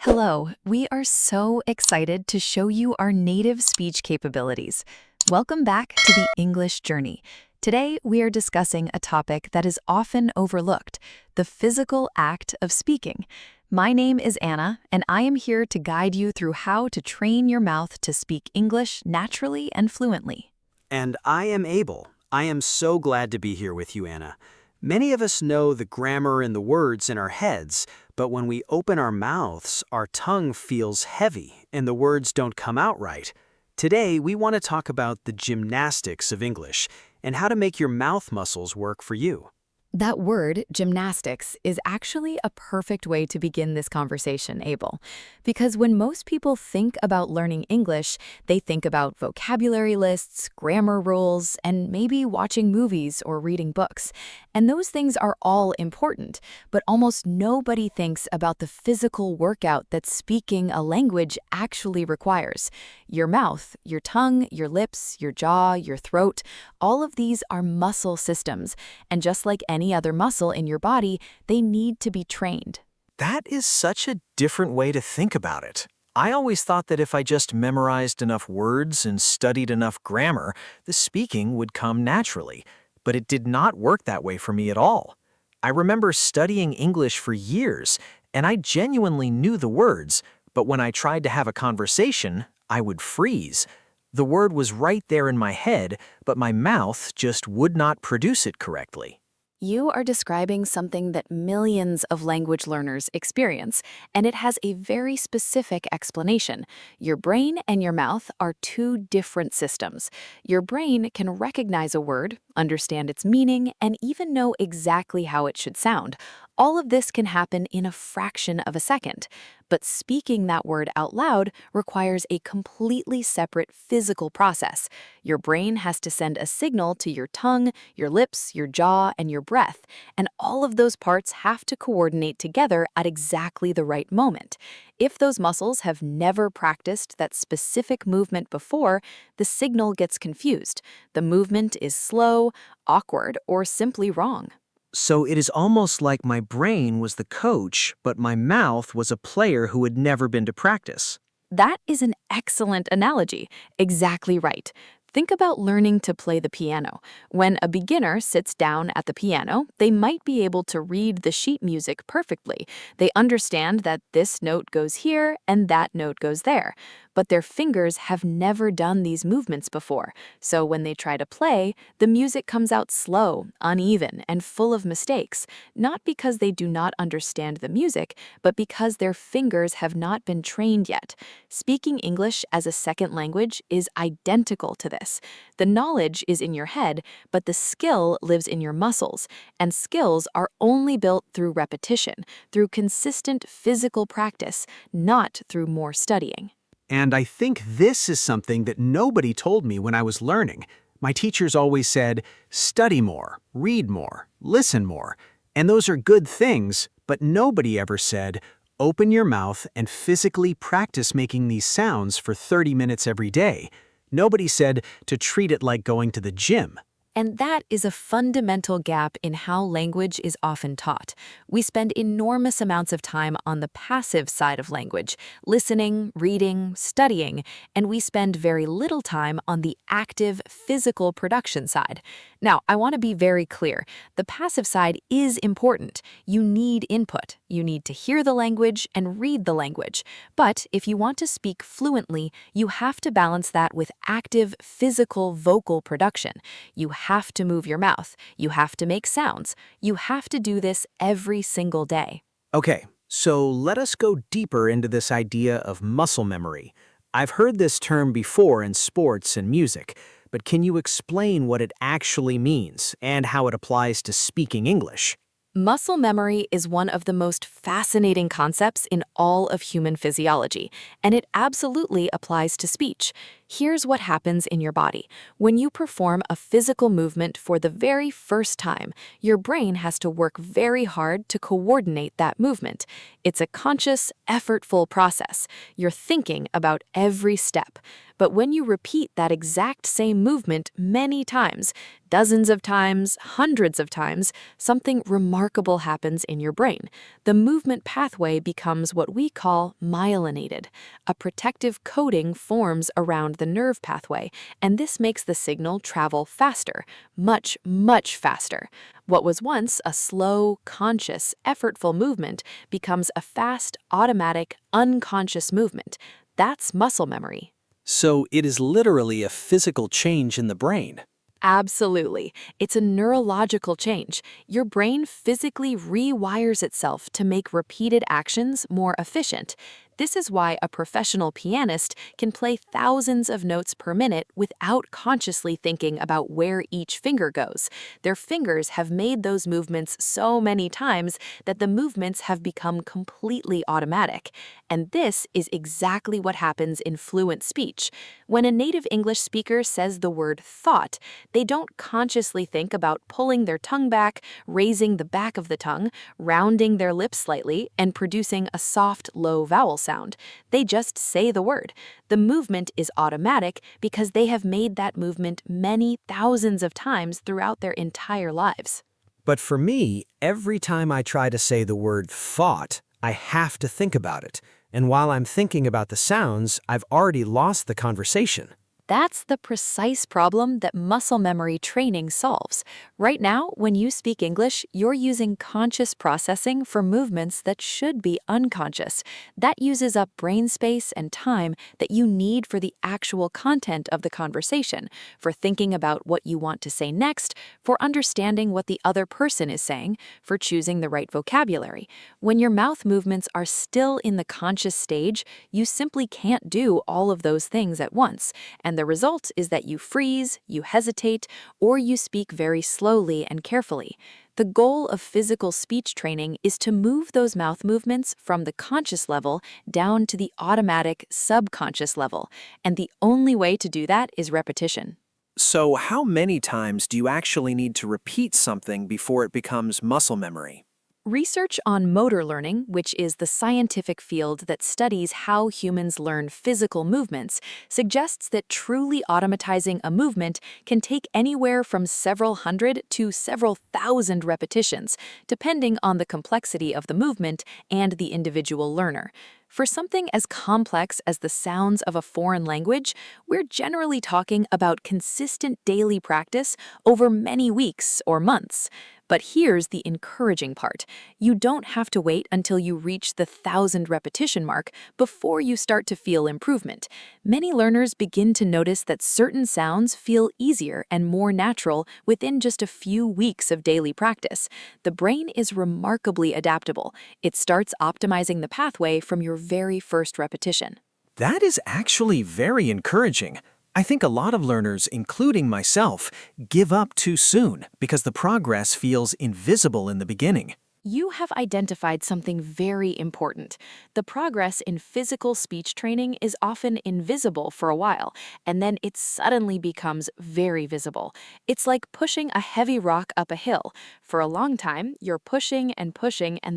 Hello, we are so excited to show you our native speech capabilities. Welcome back to the English journey. Today, we are discussing a topic that is often overlooked, the physical act of speaking. My name is Anna, and I am here to guide you through how to train your mouth to speak English naturally and fluently. And I am Abel. I am so glad to be here with you, Anna. Many of us know the grammar and the words in our heads, but when we open our mouths, our tongue feels heavy and the words don't come out right. Today, we want to talk about the gymnastics of English and how to make your mouth muscles work for you. That word, gymnastics, is actually a perfect way to begin this conversation, Abel. Because when most people think about learning English, they think about vocabulary lists, grammar rules, and maybe watching movies or reading books. And those things are all important, but almost nobody thinks about the physical workout that speaking a language actually requires. Your mouth, your tongue, your lips, your jaw, your throat, all of these are muscle systems, and just like any other muscle in your body, they need to be trained. That is such a different way to think about it. I always thought that if I just memorized enough words and studied enough grammar, the speaking would come naturally. But it did not work that way for me at all. I remember studying English for years, and I genuinely knew the words, but when I tried to have a conversation, I would freeze. The word was right there in my head, but my mouth just would not produce it correctly. You are describing something that millions of language learners experience, and it has a very specific explanation. Your brain and your mouth are two different systems. Your brain can recognize a word, understand its meaning, and even know exactly how it should sound. All of this can happen in a fraction of a second. But speaking that word out loud requires a completely separate physical process. Your brain has to send a signal to your tongue, your lips, your jaw, and your breath, and all of those parts have to coordinate together at exactly the right moment. If those muscles have never practiced that specific movement before, the signal gets confused. The movement is slow, awkward, or simply wrong. So it is almost like my brain was the coach, but my mouth was a player who had never been to practice. That is an excellent analogy. Exactly right. Think about learning to play the piano. When a beginner sits down at the piano, they might be able to read the sheet music perfectly. They understand that this note goes here and that note goes there. But their fingers have never done these movements before. So when they try to play, the music comes out slow, uneven, and full of mistakes, not because they do not understand the music, but because their fingers have not been trained yet. Speaking English as a second language is identical to this. The knowledge is in your head, but the skill lives in your muscles, and skills are only built through repetition, through consistent physical practice, not through more studying. And I think this is something that nobody told me when I was learning. My teachers always said, study more, read more, listen more. And those are good things, but nobody ever said, open your mouth and physically practice making these sounds for 30 minutes every day. Nobody said to treat it like going to the gym. And that is a fundamental gap in how language is often taught. We spend enormous amounts of time on the passive side of language, listening, reading, studying, and we spend very little time on the active, physical production side. Now, I want to be very clear. The passive side is important. You need input. You need to hear the language and read the language. But if you want to speak fluently, you have to balance that with active, physical, vocal production. You have to move your mouth. You have to make sounds. You have to do this every single day. Okay, so let us go deeper into this idea of muscle memory. I've heard this term before in sports and music, but can you explain what it actually means and how it applies to speaking English? Muscle memory is one of the most fascinating concepts in all of human physiology, and it absolutely applies to speech. Here's what happens in your body. When you perform a physical movement for the very first time, your brain has to work very hard to coordinate that movement. It's a conscious, effortful process. You're thinking about every step. But when you repeat that exact same movement many times, dozens of times, hundreds of times, something remarkable happens in your brain. The movement pathway becomes what we call myelinated. A protective coating forms around the nerve pathway, and this makes the signal travel faster, much, much faster. What was once a slow, conscious, effortful movement becomes a fast, automatic, unconscious movement. That's muscle memory. So it is literally a physical change in the brain. Absolutely. It's a neurological change. Your brain physically rewires itself to make repeated actions more efficient. This is why a professional pianist can play thousands of notes per minute without consciously thinking about where each finger goes. Their fingers have made those movements so many times that the movements have become completely automatic. And this is exactly what happens in fluent speech. When a native English speaker says the word thought, they don't consciously think about pulling their tongue back, raising the back of the tongue, rounding their lips slightly, and producing a soft, low vowel sound. They just say the word. The movement is automatic because they have made that movement many thousands of times throughout their entire lives. But for me, every time I try to say the word thought, I have to think about it. And while I'm thinking about the sounds, I've already lost the conversation. That's the precise problem that muscle memory training solves. Right now, when you speak English, you're using conscious processing for movements that should be unconscious. That uses up brain space and time that you need for the actual content of the conversation, for thinking about what you want to say next, for understanding what the other person is saying, for choosing the right vocabulary. When your mouth movements are still in the conscious stage, you simply can't do all of those things at once. And the result is that you freeze, you hesitate, or you speak very slowly and carefully. The goal of physical speech training is to move those mouth movements from the conscious level down to the automatic subconscious level, and the only way to do that is repetition. So how many times do you actually need to repeat something before it becomes muscle memory? Research on motor learning, which is the scientific field that studies how humans learn physical movements, suggests that truly automatizing a movement can take anywhere from several hundred to several thousand repetitions, depending on the complexity of the movement and the individual learner. For something as complex as the sounds of a foreign language, we're generally talking about consistent daily practice over many weeks or months. But here's the encouraging part. You don't have to wait until you reach the 1,000 repetition mark before you start to feel improvement. Many learners begin to notice that certain sounds feel easier and more natural within just a few weeks of daily practice. The brain is remarkably adaptable. It starts optimizing the pathway from your very first repetition. That is actually very encouraging. I think a lot of learners, including myself, give up too soon because the progress feels invisible in the beginning. You have identified something very important. The progress in physical speech training is often invisible for a while, and then it suddenly becomes very visible. It's like pushing a heavy rock up a hill. For a long time, you're pushing, and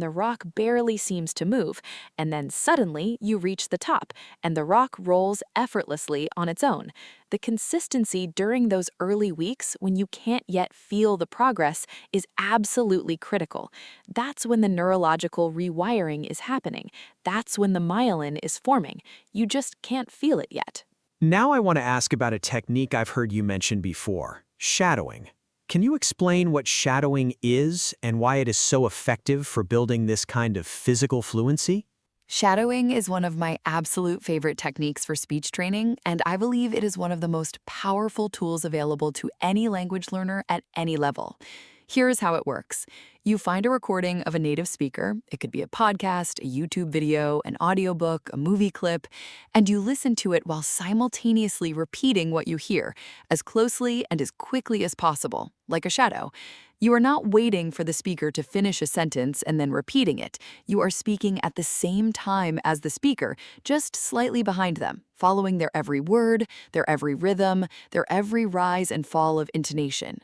the rock barely seems to move. And then suddenly, you reach the top, and the rock rolls effortlessly on its own. The consistency during those early weeks when you can't yet feel the progress is absolutely critical. That's when the neurological rewiring is happening. That's when the myelin is forming. You just can't feel it yet. Now I want to ask about a technique I've heard you mention before, shadowing. Can you explain what shadowing is and why it is so effective for building this kind of physical fluency? Shadowing is one of my absolute favorite techniques for speech training, and I believe it is one of the most powerful tools available to any language learner at any level. Here's how it works. You find a recording of a native speaker. It could be a podcast, a YouTube video, an audiobook, a movie clip, and you listen to it while simultaneously repeating what you hear as closely and as quickly as possible, like a shadow. You are not waiting for the speaker to finish a sentence and then repeating it. You are speaking at the same time as the speaker, just slightly behind them, following their every word, their every rhythm, their every rise and fall of intonation.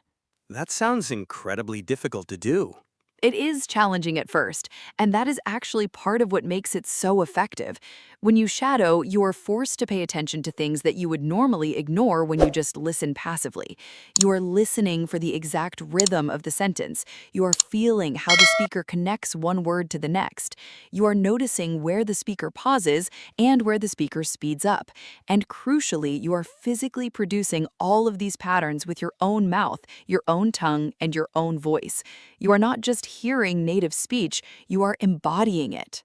That sounds incredibly difficult to do. It is challenging at first, and that is actually part of what makes it so effective. When you shadow, you are forced to pay attention to things that you would normally ignore when you just listen passively. You are listening for the exact rhythm of the sentence. You are feeling how the speaker connects one word to the next. You are noticing where the speaker pauses and where the speaker speeds up. And crucially, you are physically producing all of these patterns with your own mouth, your own tongue, and your own voice. You are not just hearing native speech, you are embodying it.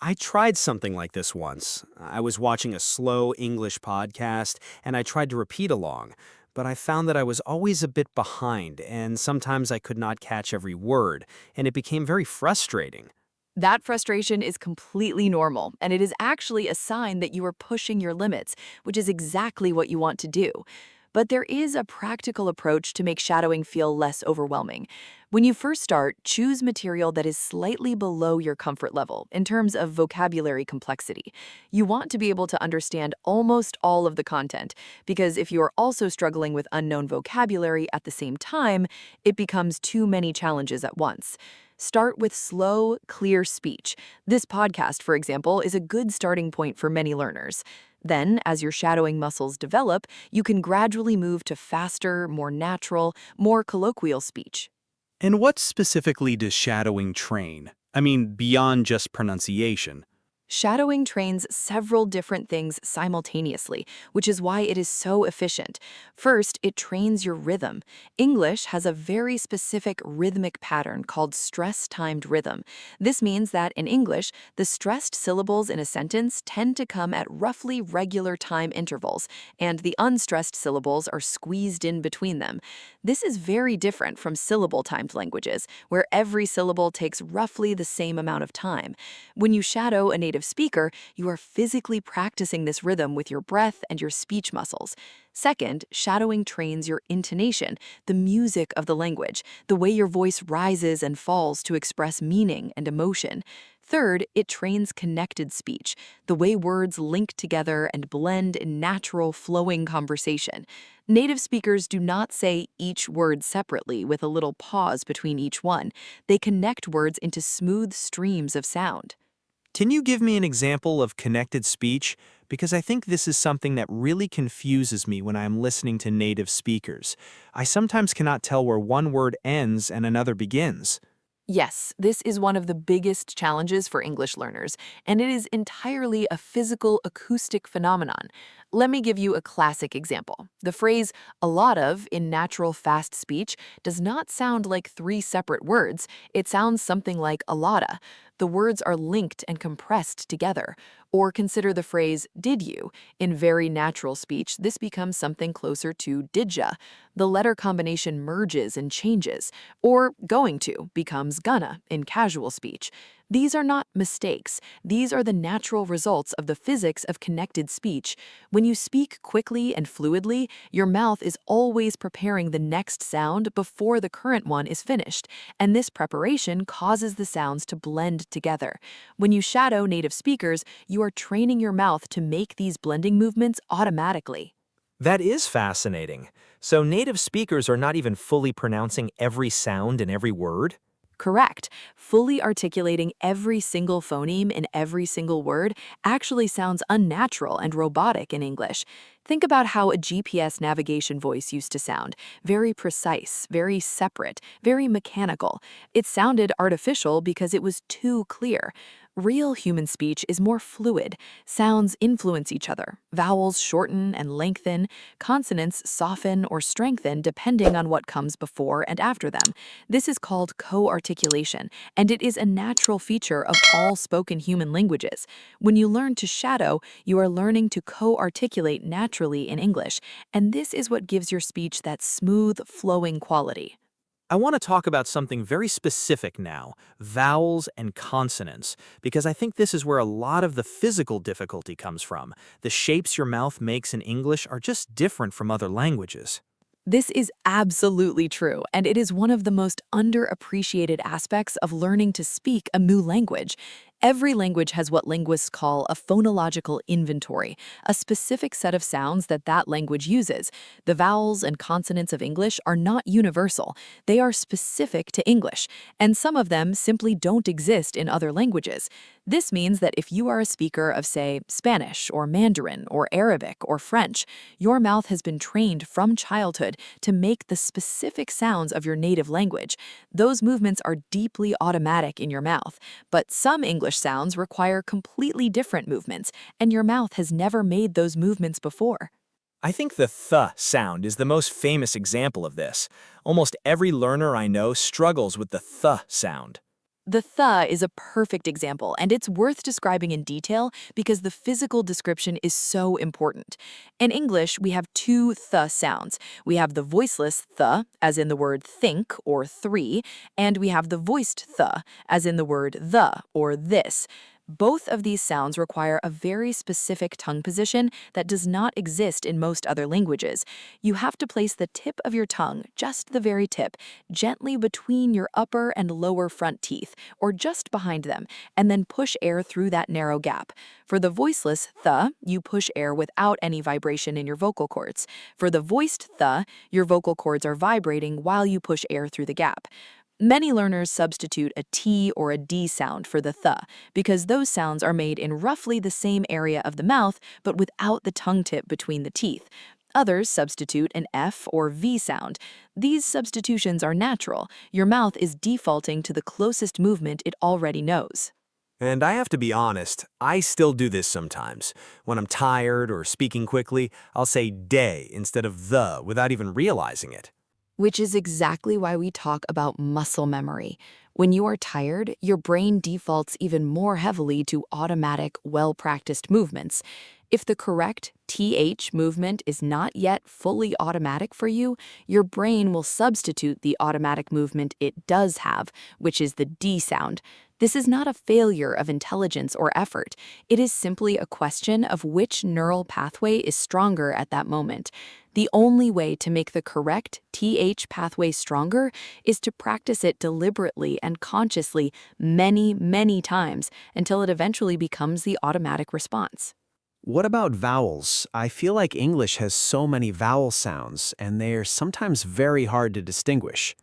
I tried something like this once. I was watching a slow English podcast and I tried to repeat along, but I found that I was always a bit behind and sometimes I could not catch every word, and it became very frustrating. That frustration is completely normal, and it is actually a sign that you are pushing your limits, which is exactly what you want to do. But there is a practical approach to make shadowing feel less overwhelming. When you first start, choose material that is slightly below your comfort level in terms of vocabulary complexity. You want to be able to understand almost all of the content, because if you are also struggling with unknown vocabulary at the same time, it becomes too many challenges at once. Start with slow, clear speech. This podcast, for example, is a good starting point for many learners. Then, as your shadowing muscles develop, you can gradually move to faster, more natural, more colloquial speech. And what specifically does shadowing train? I mean, beyond just pronunciation. Shadowing trains several different things simultaneously, which is why it is so efficient. First, it trains your rhythm. English has a very specific rhythmic pattern called stress-timed rhythm. This means that in English, the stressed syllables in a sentence tend to come at roughly regular time intervals, and the unstressed syllables are squeezed in between them. This is very different from syllable-timed languages, where every syllable takes roughly the same amount of time. When you shadow a native speaker, you are physically practicing this rhythm with your breath and your speech muscles. Second, shadowing trains your intonation, the music of the language, the way your voice rises and falls to express meaning and emotion. Third, it trains connected speech, the way words link together and blend in natural, flowing conversation. Native speakers do not say each word separately with a little pause between each one. They connect words into smooth streams of sound. Can you give me an example of connected speech? Because I think this is something that really confuses me when I am listening to native speakers. I sometimes cannot tell where one word ends and another begins. Yes, this is one of the biggest challenges for English learners, and it is entirely a physical acoustic phenomenon. Let me give you a classic example. The phrase a lot of in natural fast speech does not sound like three separate words. It sounds something like a lotta. The words are linked and compressed together. Or consider the phrase did you. In very natural speech, this becomes something closer to didja. The letter combination merges and changes. Or going to becomes gonna in casual speech. These are not mistakes. These are the natural results of the physics of connected speech. When you speak quickly and fluidly, your mouth is always preparing the next sound before the current one is finished, and this preparation causes the sounds to blend together. When you shadow native speakers, you are training your mouth to make these blending movements automatically. That is fascinating. So native speakers are not even fully pronouncing every sound in every word? Correct. Fully articulating every single phoneme in every single word actually sounds unnatural and robotic in English. Think about how a GPS navigation voice used to sound. Very precise, very separate, very mechanical. It sounded artificial because it was too clear. Real human speech is more fluid. Sounds influence each other. Vowels shorten and lengthen. Consonants soften or strengthen depending on what comes before and after them. This is called co-articulation, and it is a natural feature of all spoken human languages. When you learn to shadow, you are learning to co-articulate naturally in English, and this is what gives your speech that smooth, flowing quality. I want to talk about something very specific now, vowels and consonants, because I think this is where a lot of the physical difficulty comes from. The shapes your mouth makes in English are just different from other languages. This is absolutely true, and it is one of the most underappreciated aspects of learning to speak a new language. Every language has what linguists call a phonological inventory, a specific set of sounds that that language uses. The vowels and consonants of English are not universal. They are specific to English, and some of them simply don't exist in other languages. This means that if you are a speaker of, say, Spanish or Mandarin or Arabic or French, your mouth has been trained from childhood to make the specific sounds of your native language. Those movements are deeply automatic in your mouth, but some English sounds require completely different movements, and your mouth has never made those movements before. I think the th sound is the most famous example of this. Almost every learner I know struggles with the th sound. The th is a perfect example, and it's worth describing in detail because the physical description is so important. In English, we have two th sounds. We have the voiceless th, as in the word think or three, and we have the voiced th, as in the word the or this. Both of these sounds require a very specific tongue position that does not exist in most other languages. You have to place the tip of your tongue, just the very tip, gently between your upper and lower front teeth, or just behind them, and then push air through that narrow gap. For the voiceless th, you push air without any vibration in your vocal cords. For the voiced th, your vocal cords are vibrating while you push air through the gap. Many learners substitute a T or a D sound for the th because those sounds are made in roughly the same area of the mouth but without the tongue tip between the teeth. Others substitute an F or V sound. These substitutions are natural. Your mouth is defaulting to the closest movement it already knows. And I have to be honest, I still do this sometimes. When I'm tired or speaking quickly, I'll say day instead of the without even realizing it. Which is exactly why we talk about muscle memory. When you are tired, your brain defaults even more heavily to automatic, well-practiced movements. If the correct TH movement is not yet fully automatic for you, your brain will substitute the automatic movement it does have, which is the D sound. This is not a failure of intelligence or effort. It is simply a question of which neural pathway is stronger at that moment. The only way to make the correct TH pathway stronger is to practice it deliberately and consciously many, many times until it eventually becomes the automatic response. What about vowels? I feel like English has so many vowel sounds, and they are sometimes very hard to distinguish.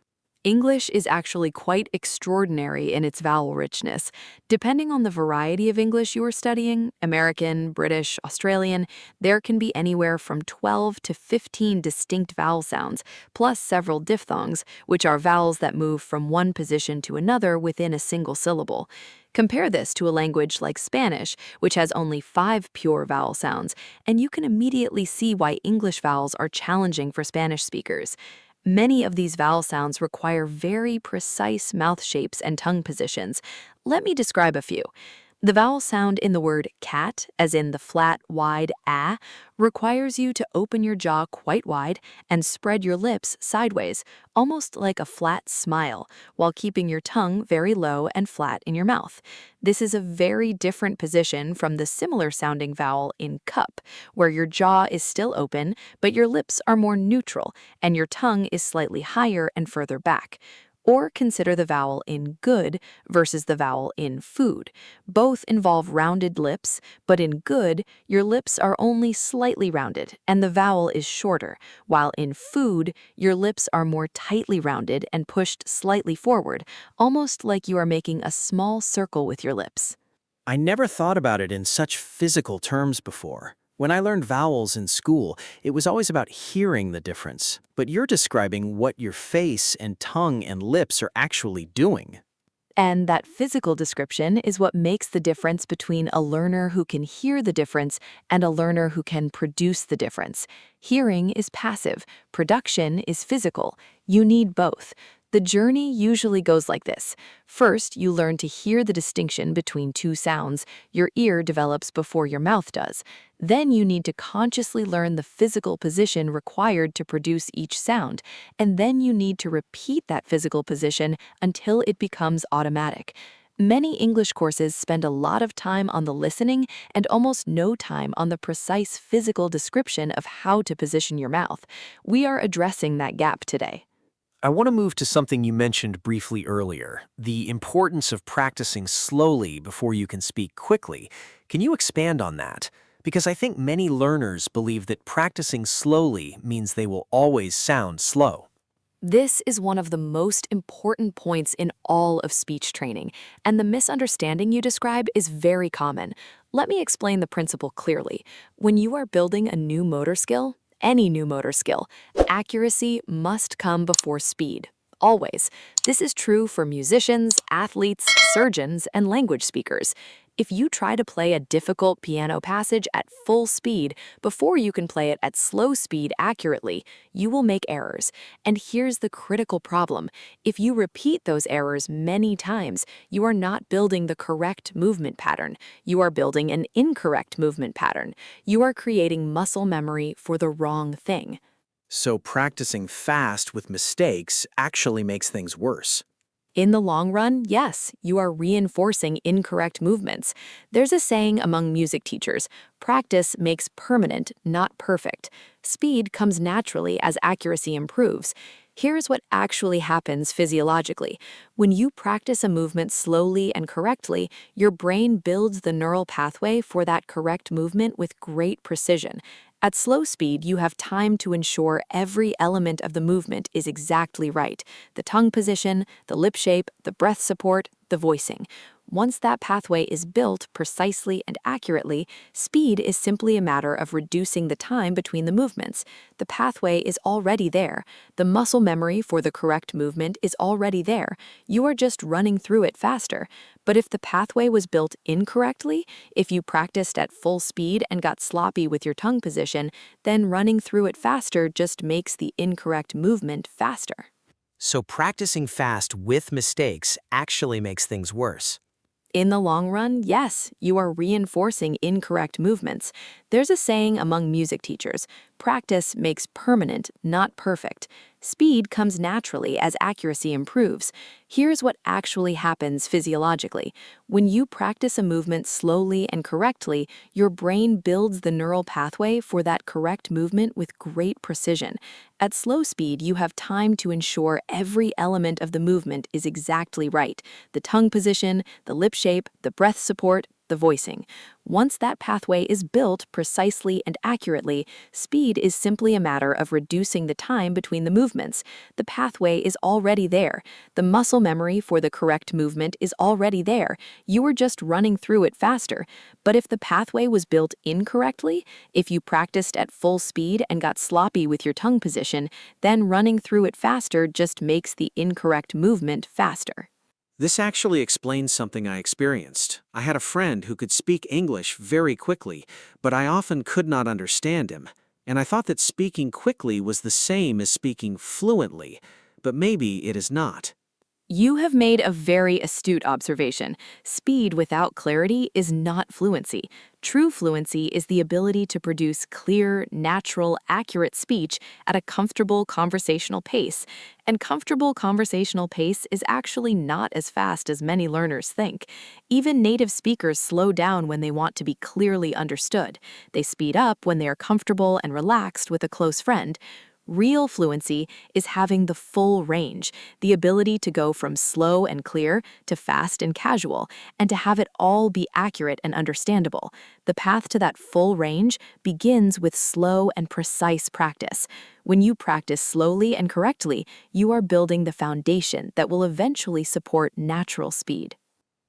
English is actually quite extraordinary in its vowel richness. Depending on the variety of English you are studying, American, British, Australian, there can be anywhere from 12 to 15 distinct vowel sounds, plus several diphthongs, which are vowels that move from one position to another within a single syllable. Compare this to a language like Spanish, which has only 5 pure vowel sounds, and you can immediately see why English vowels are challenging for Spanish speakers. Many of these vowel sounds require very precise mouth shapes and tongue positions. Let me describe a few. The vowel sound in the word cat, as in the flat, wide a, requires you to open your jaw quite wide and spread your lips sideways, almost like a flat smile, while keeping your tongue very low and flat in your mouth. This is a very different position from the similar sounding vowel in cup, where your jaw is still open, but your lips are more neutral and your tongue is slightly higher and further back. Or consider the vowel in good versus the vowel in food. Both involve rounded lips, but in good, your lips are only slightly rounded and the vowel is shorter, while in food, your lips are more tightly rounded and pushed slightly forward, almost like you are making a small circle with your lips. I never thought about it in such physical terms before. When I learned vowels in school, it was always about hearing the difference. But you're describing what your face and tongue and lips are actually doing. And that physical description is what makes the difference between a learner who can hear the difference and a learner who can produce the difference. Hearing is passive, production is physical. You need both. The journey usually goes like this. First, you learn to hear the distinction between two sounds your ear develops before your mouth does. Then you need to consciously learn the physical position required to produce each sound, and then you need to repeat that physical position until it becomes automatic. Many English courses spend a lot of time on the listening and almost no time on the precise physical description of how to position your mouth. We are addressing that gap today. I want to move to something you mentioned briefly earlier, the importance of practicing slowly before you can speak quickly. Can you expand on that? Because I think many learners believe that practicing slowly means they will always sound slow. This is one of the most important points in all of speech training, and the misunderstanding you describe is very common. Let me explain the principle clearly. When you are building a new motor skill, any new motor skill, accuracy must come before speed. Always. This is true for musicians, athletes, surgeons, and language speakers. If you try to play a difficult piano passage at full speed before you can play it at slow speed accurately, you will make errors. And here's the critical problem. If you repeat those errors many times, you are not building the correct movement pattern. You are building an incorrect movement pattern. You are creating muscle memory for the wrong thing. So practicing fast with mistakes actually makes things worse. In the long run, yes, you are reinforcing incorrect movements. There's a saying among music teachers, practice makes permanent, not perfect. Speed comes naturally as accuracy improves. Here's what actually happens physiologically. When you practice a movement slowly and correctly, your brain builds the neural pathway for that correct movement with great precision. At slow speed, you have time to ensure every element of the movement is exactly right. The tongue position, the lip shape, the breath support, the voicing. Once that pathway is built precisely and accurately, speed is simply a matter of reducing the time between the movements. The pathway is already there. The muscle memory for the correct movement is already there. You are just running through it faster. But if the pathway was built incorrectly, if you practiced at full speed and got sloppy with your tongue position, then running through it faster just makes the incorrect movement faster. So practicing fast with mistakes actually makes things worse. In the long run, yes, you are reinforcing incorrect movements. There's a saying among music teachers, practice makes permanent, not perfect. Speed comes naturally as accuracy improves. Here's what actually happens physiologically. When you practice a movement slowly and correctly, your brain builds the neural pathway for that correct movement with great precision. At slow speed, you have time to ensure every element of the movement is exactly right. The tongue position, the lip shape, the breath support, the voicing. Once that pathway is built precisely and accurately, speed is simply a matter of reducing the time between the movements. The pathway is already there. The muscle memory for the correct movement is already there. You are just running through it faster. But if the pathway was built incorrectly, if you practiced at full speed and got sloppy with your tongue position, then running through it faster just makes the incorrect movement faster. This actually explains something I experienced. I had a friend who could speak English very quickly, but I often could not understand him. And I thought that speaking quickly was the same as speaking fluently, but maybe it is not. You have made a very astute observation. Speed without clarity is not fluency. True fluency is the ability to produce clear, natural, accurate speech at a comfortable conversational pace. And comfortable conversational pace is actually not as fast as many learners think. Even native speakers slow down when they want to be clearly understood. They speed up when they are comfortable and relaxed with a close friend. Real fluency is having the full range, the ability to go from slow and clear to fast and casual, and to have it all be accurate and understandable. The path to that full range begins with slow and precise practice. When you practice slowly and correctly, you are building the foundation that will eventually support natural speed.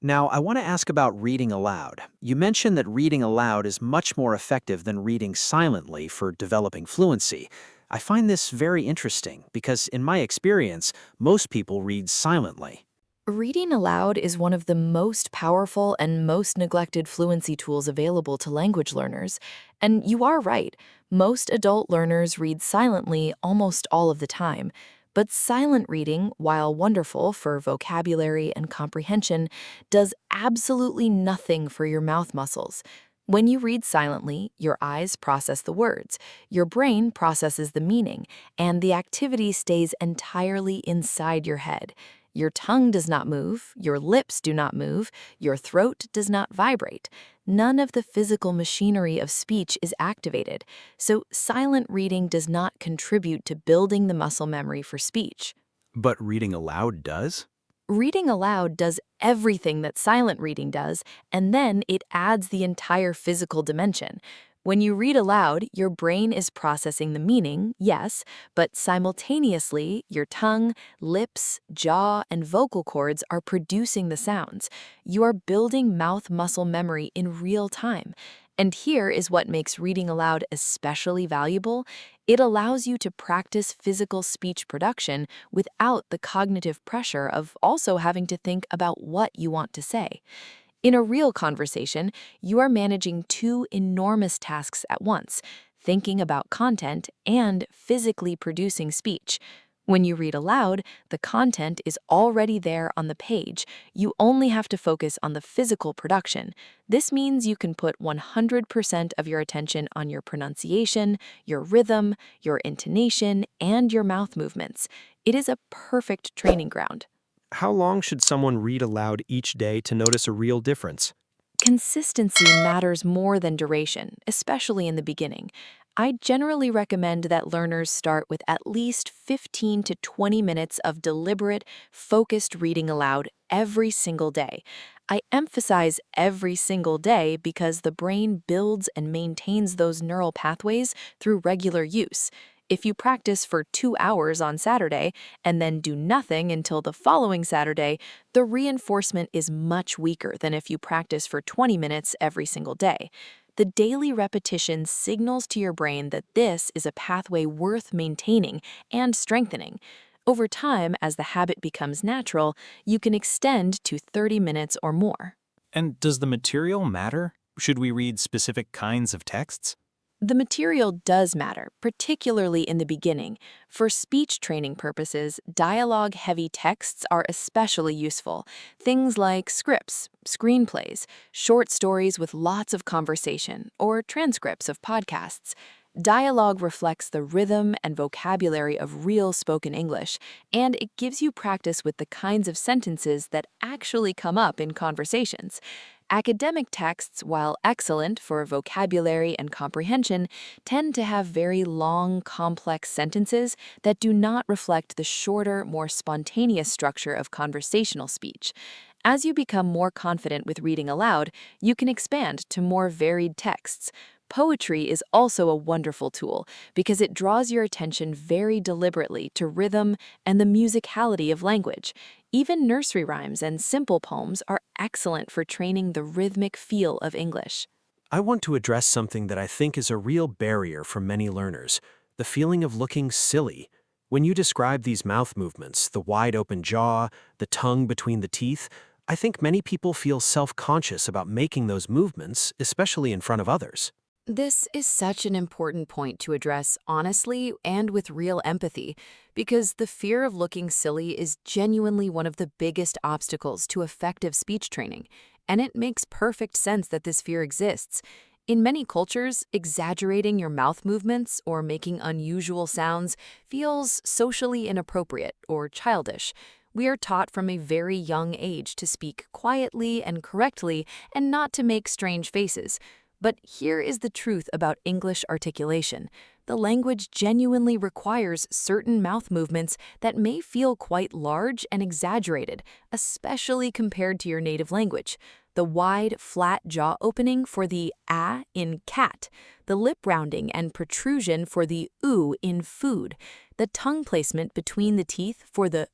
Now, I want to ask about reading aloud. You mentioned that reading aloud is much more effective than reading silently for developing fluency. I find this very interesting because, in my experience, most people read silently. Reading aloud is one of the most powerful and most neglected fluency tools available to language learners. And you are right, most adult learners read silently almost all of the time. But silent reading, while wonderful for vocabulary and comprehension, does absolutely nothing for your mouth muscles. When you read silently, your eyes process the words, your brain processes the meaning, and the activity stays entirely inside your head. Your tongue does not move, your lips do not move, your throat does not vibrate. None of the physical machinery of speech is activated, so silent reading does not contribute to building the muscle memory for speech. But reading aloud does? Reading aloud does everything that silent reading does, and then it adds the entire physical dimension. When you read aloud, your brain is processing the meaning, yes, but simultaneously, your tongue, lips, jaw, and vocal cords are producing the sounds. You are building mouth muscle memory in real time. And here is what makes reading aloud especially valuable. It allows you to practice physical speech production without the cognitive pressure of also having to think about what you want to say. In a real conversation, you are managing two enormous tasks at once, thinking about content and physically producing speech. When you read aloud, the content is already there on the page. You only have to focus on the physical production. This means you can put 100% of your attention on your pronunciation, your rhythm, your intonation, and your mouth movements. It is a perfect training ground. How long should someone read aloud each day to notice a real difference? Consistency matters more than duration, especially in the beginning. I generally recommend that learners start with at least 15 to 20 minutes of deliberate, focused reading aloud every single day. I emphasize every single day because the brain builds and maintains those neural pathways through regular use. If you practice for 2 hours on Saturday and then do nothing until the following Saturday, the reinforcement is much weaker than if you practice for 20 minutes every single day. The daily repetition signals to your brain that this is a pathway worth maintaining and strengthening. Over time, as the habit becomes natural, you can extend to 30 minutes or more. And does the material matter? Should we read specific kinds of texts? The material does matter, particularly in the beginning. For speech training purposes, dialogue-heavy texts are especially useful. Things like scripts, screenplays, short stories with lots of conversation, or transcripts of podcasts. Dialogue reflects the rhythm and vocabulary of real spoken English, and it gives you practice with the kinds of sentences that actually come up in conversations. Academic texts, while excellent for vocabulary and comprehension, tend to have very long, complex sentences that do not reflect the shorter, more spontaneous structure of conversational speech. As you become more confident with reading aloud, you can expand to more varied texts. Poetry is also a wonderful tool because it draws your attention very deliberately to rhythm and the musicality of language. Even nursery rhymes and simple poems are excellent for training the rhythmic feel of English. I want to address something that I think is a real barrier for many learners, the feeling of looking silly. When you describe these mouth movements, the wide open jaw, the tongue between the teeth, I think many people feel self-conscious about making those movements, especially in front of others. This is such an important point to address honestly and with real empathy, because the fear of looking silly is genuinely one of the biggest obstacles to effective speech training, and it makes perfect sense that this fear exists. In many cultures, exaggerating your mouth movements or making unusual sounds feels socially inappropriate or childish. We are taught from a very young age to speak quietly and correctly and not to make strange faces. But here is the truth about English articulation. The language genuinely requires certain mouth movements that may feel quite large and exaggerated, especially compared to your native language. The wide, flat jaw opening for the ah in cat, the lip rounding and protrusion for the oo in food, the tongue placement between the teeth for the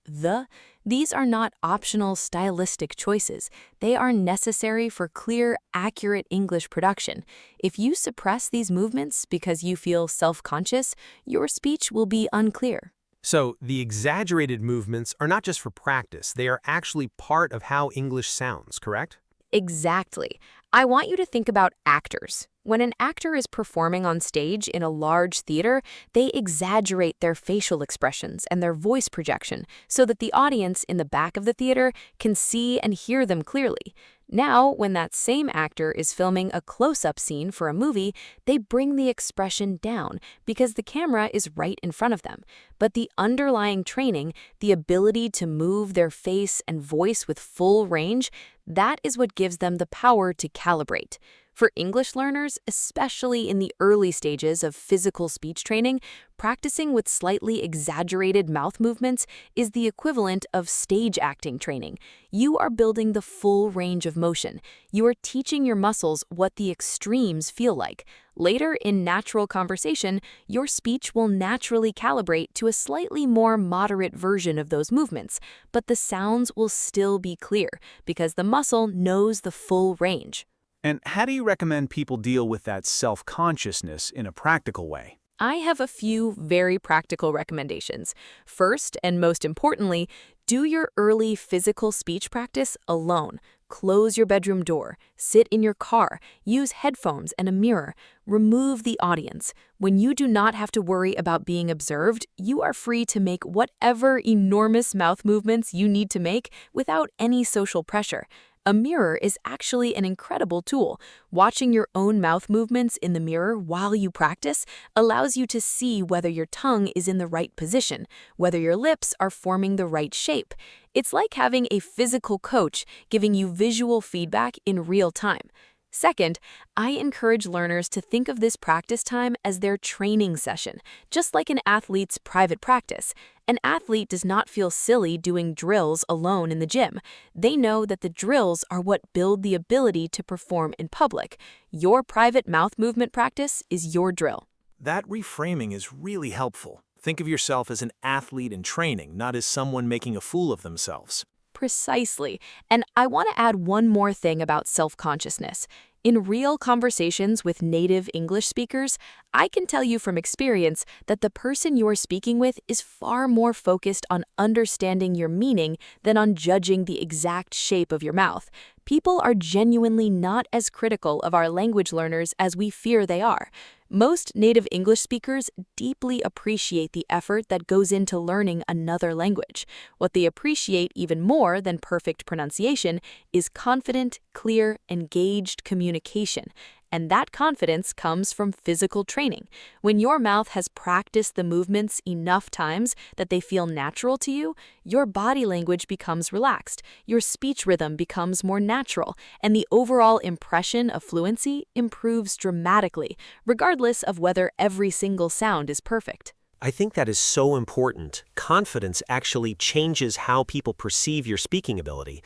these are not optional stylistic choices. They are necessary for clear, accurate English production. If you suppress these movements because you feel self-conscious, your speech will be unclear. So, the exaggerated movements are not just for practice, they are actually part of how English sounds, correct? Exactly. I want you to think about actors. When an actor is performing on stage in a large theater, they exaggerate their facial expressions and their voice projection so that the audience in the back of the theater can see and hear them clearly. Now, when that same actor is filming a close-up scene for a movie, they bring the expression down because the camera is right in front of them. But the underlying training, the ability to move their face and voice with full range, that is what gives them the power to calibrate. For English learners, especially in the early stages of physical speech training, practicing with slightly exaggerated mouth movements is the equivalent of stage acting training. You are building the full range of motion. You are teaching your muscles what the extremes feel like. Later, in natural conversation, your speech will naturally calibrate to a slightly more moderate version of those movements, but the sounds will still be clear because the muscle knows the full range. And how do you recommend people deal with that self-consciousness in a practical way? I have a few very practical recommendations. First, and most importantly, do your early physical speech practice alone. Close your bedroom door, sit in your car, use headphones and a mirror. Remove the audience. When you do not have to worry about being observed, you are free to make whatever enormous mouth movements you need to make without any social pressure. A mirror is actually an incredible tool. Watching your own mouth movements in the mirror while you practice allows you to see whether your tongue is in the right position, whether your lips are forming the right shape. It's like having a physical coach giving you visual feedback in real time. Second, I encourage learners to think of this practice time as their training session, just like an athlete's private practice. An athlete does not feel silly doing drills alone in the gym. They know that the drills are what build the ability to perform in public. Your private mouth movement practice is your drill. That reframing is really helpful. Think of yourself as an athlete in training, not as someone making a fool of themselves. Precisely. And I want to add one more thing about self-consciousness. In real conversations with native English speakers, I can tell you from experience that the person you're speaking with is far more focused on understanding your meaning than on judging the exact shape of your mouth. People are genuinely not as critical of our language learners as we fear they are. Most native English speakers deeply appreciate the effort that goes into learning another language. What they appreciate even more than perfect pronunciation is confident, clear, engaged communication. And that confidence comes from physical training. When your mouth has practiced the movements enough times that they feel natural to you, your body language becomes relaxed, your speech rhythm becomes more natural, and the overall impression of fluency improves dramatically, regardless of whether every single sound is perfect. I think that is so important. Confidence actually changes how people perceive your speaking ability.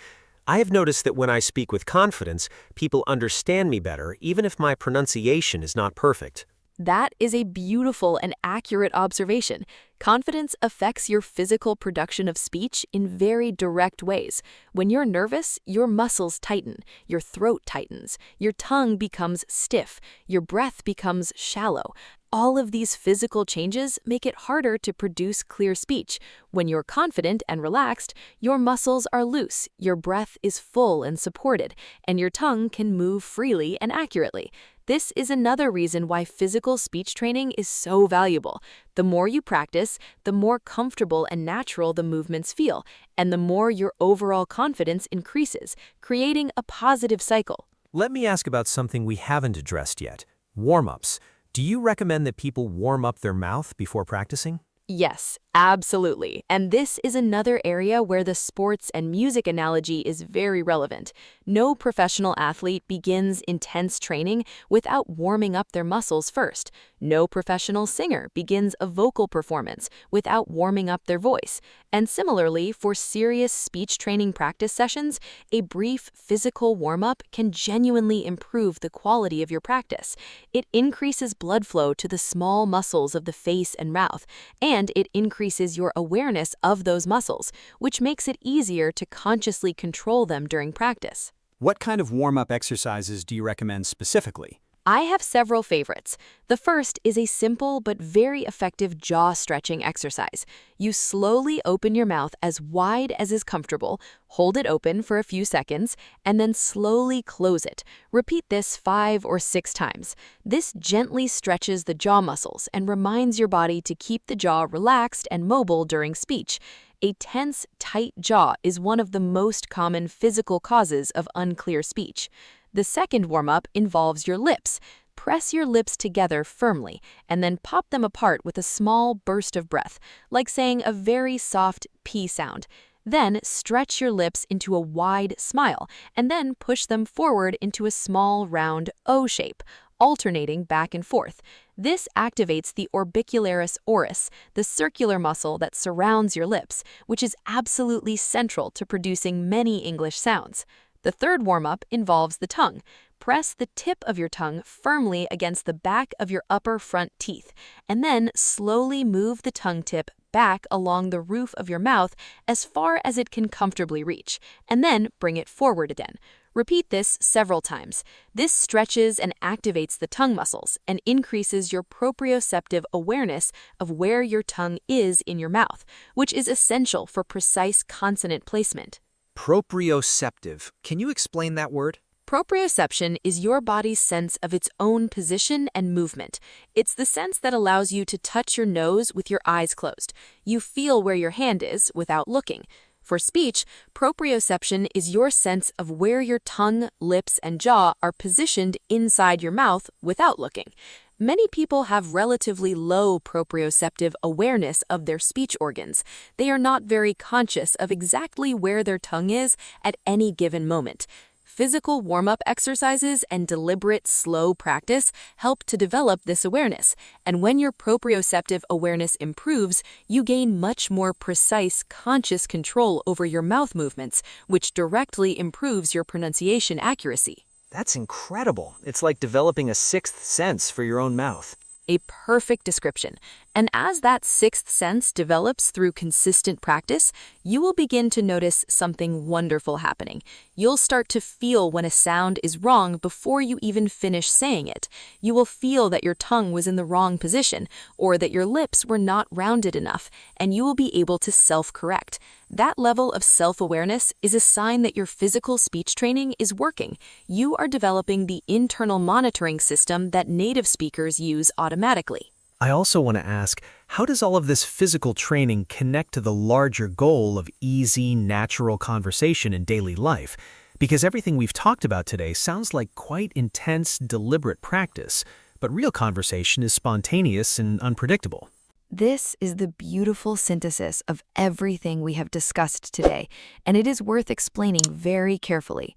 I have noticed that when I speak with confidence, people understand me better, even if my pronunciation is not perfect. That is a beautiful and accurate observation. Confidence affects your physical production of speech in very direct ways. When you're nervous, your muscles tighten, your throat tightens, your tongue becomes stiff, your breath becomes shallow. All of these physical changes make it harder to produce clear speech. When you're confident and relaxed, your muscles are loose, your breath is full and supported, and your tongue can move freely and accurately. This is another reason why physical speech training is so valuable. The more you practice, the more comfortable and natural the movements feel, and the more your overall confidence increases, creating a positive cycle. Let me ask about something we haven't addressed yet: warm-ups. Do you recommend that people warm up their mouth before practicing? Yes, absolutely. And this is another area where the sports and music analogy is very relevant. No professional athlete begins intense training without warming up their muscles first. No professional singer begins a vocal performance without warming up their voice. And similarly, for serious speech training practice sessions, a brief physical warm-up can genuinely improve the quality of your practice. It increases blood flow to the small muscles of the face and mouth, and it increases your awareness of those muscles, which makes it easier to consciously control them during practice. What kind of warm-up exercises do you recommend specifically? I have several favorites. The first is a simple but very effective jaw stretching exercise. You slowly open your mouth as wide as is comfortable, hold it open for a few seconds, and then slowly close it. Repeat this 5 or 6 times. This gently stretches the jaw muscles and reminds your body to keep the jaw relaxed and mobile during speech. A tense, tight jaw is one of the most common physical causes of unclear speech. The second warm-up involves your lips. Press your lips together firmly and then pop them apart with a small burst of breath, like saying a very soft P sound. Then stretch your lips into a wide smile and then push them forward into a small round O shape, alternating back and forth. This activates the orbicularis oris, the circular muscle that surrounds your lips, which is absolutely central to producing many English sounds. The third warm-up involves the tongue. Press the tip of your tongue firmly against the back of your upper front teeth, and then slowly move the tongue tip back along the roof of your mouth as far as it can comfortably reach, and then bring it forward again. Repeat this several times. This stretches and activates the tongue muscles and increases your proprioceptive awareness of where your tongue is in your mouth, which is essential for precise consonant placement. Proprioceptive. Can you explain that word? Proprioception is your body's sense of its own position and movement. It's the sense that allows you to touch your nose with your eyes closed. You feel where your hand is without looking. For speech, proprioception is your sense of where your tongue, lips, and jaw are positioned inside your mouth without looking. Many people have relatively low proprioceptive awareness of their speech organs. They are not very conscious of exactly where their tongue is at any given moment. Physical warm-up exercises and deliberate, slow practice help to develop this awareness, and when your proprioceptive awareness improves, you gain much more precise, conscious control over your mouth movements, which directly improves your pronunciation accuracy. That's incredible. It's like developing a sixth sense for your own mouth. A perfect description. And as that sixth sense develops through consistent practice, you will begin to notice something wonderful happening. You'll start to feel when a sound is wrong before you even finish saying it. You will feel that your tongue was in the wrong position or that your lips were not rounded enough, and you will be able to self-correct. That level of self-awareness is a sign that your physical speech training is working. You are developing the internal monitoring system that native speakers use automatically. I also want to ask, how does all of this physical training connect to the larger goal of easy, natural conversation in daily life? Because everything we've talked about today sounds like quite intense, deliberate practice, but real conversation is spontaneous and unpredictable. This is the beautiful synthesis of everything we have discussed today, and it is worth explaining very carefully.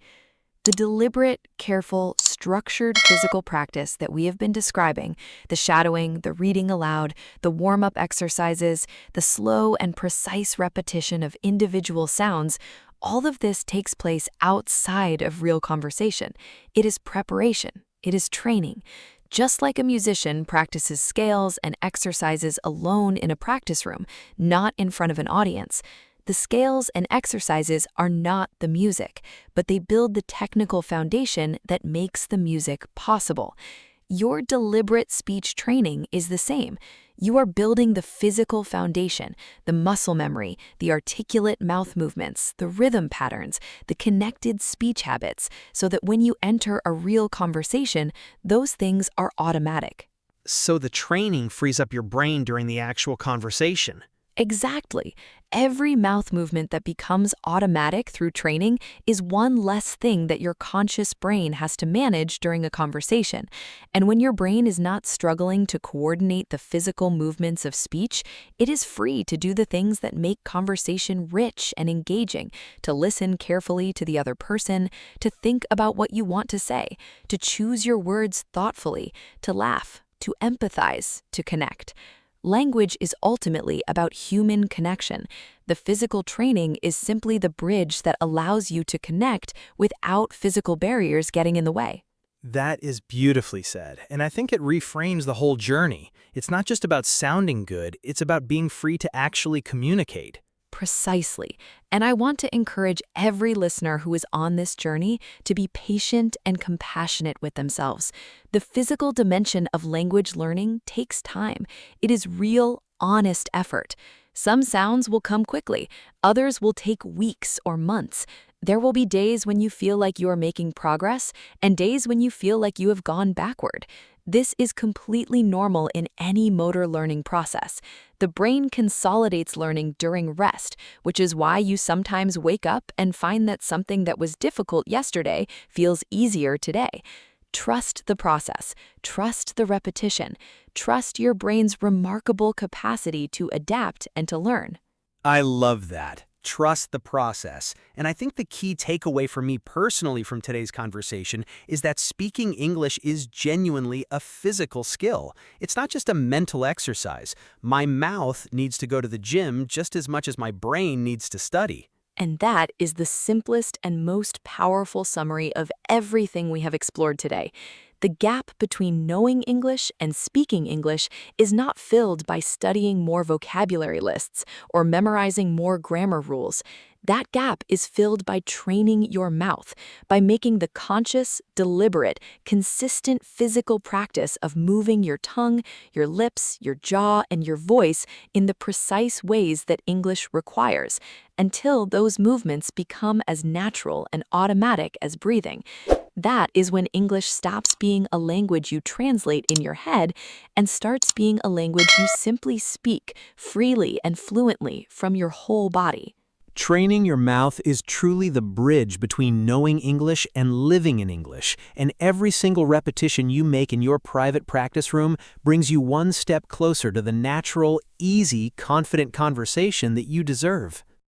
The deliberate, careful, structured physical practice that we have been describing, the shadowing, the reading aloud, the warm-up exercises, the slow and precise repetition of individual sounds, all of this takes place outside of real conversation. It is preparation. It is training. Just like a musician practices scales and exercises alone in a practice room, not in front of an audience, the scales and exercises are not the music, but they build the technical foundation that makes the music possible. Your deliberate speech training is the same. You are building the physical foundation, the muscle memory, the articulate mouth movements, the rhythm patterns, the connected speech habits, so that when you enter a real conversation, those things are automatic. So the training frees up your brain during the actual conversation. Exactly. Every mouth movement that becomes automatic through training is one less thing that your conscious brain has to manage during a conversation. And when your brain is not struggling to coordinate the physical movements of speech, it is free to do the things that make conversation rich and engaging, to listen carefully to the other person, to think about what you want to say, to choose your words thoughtfully, to laugh, to empathize, to connect. Language is ultimately about human connection. The physical training is simply the bridge that allows you to connect without physical barriers getting in the way. That is beautifully said, and I think it reframes the whole journey. It's not just about sounding good, it's about being free to actually communicate. Precisely. And I want to encourage every listener who is on this journey to be patient and compassionate with themselves. The physical dimension of language learning takes time. It is real, honest effort. Some sounds will come quickly, others will take weeks or months. There will be days when you feel like you are making progress and days when you feel like you have gone backward. This is completely normal in any motor learning process. The brain consolidates learning during rest, which is why you sometimes wake up and find that something that was difficult yesterday feels easier today. Trust the process, trust the repetition, trust your brain's remarkable capacity to adapt and to learn. I love that. Trust the process. And I think the key takeaway for me personally from today's conversation is that speaking English is genuinely a physical skill. It's not just a mental exercise. My mouth needs to go to the gym just as much as my brain needs to study. And that is the simplest and most powerful summary of everything we have explored today. The gap between knowing English and speaking English is not filled by studying more vocabulary lists or memorizing more grammar rules. That gap is filled by training your mouth, by making the conscious, deliberate, consistent physical practice of moving your tongue, your lips, your jaw, and your voice in the precise ways that English requires, until those movements become as natural and automatic as breathing. That is when English stops being a language you translate in your head and starts being a language you simply speak freely and fluently from your whole body. Training your mouth is truly the bridge between knowing English and living in English, and every single repetition you make in your private practice room brings you one step closer to the natural, easy, confident conversation that you deserve.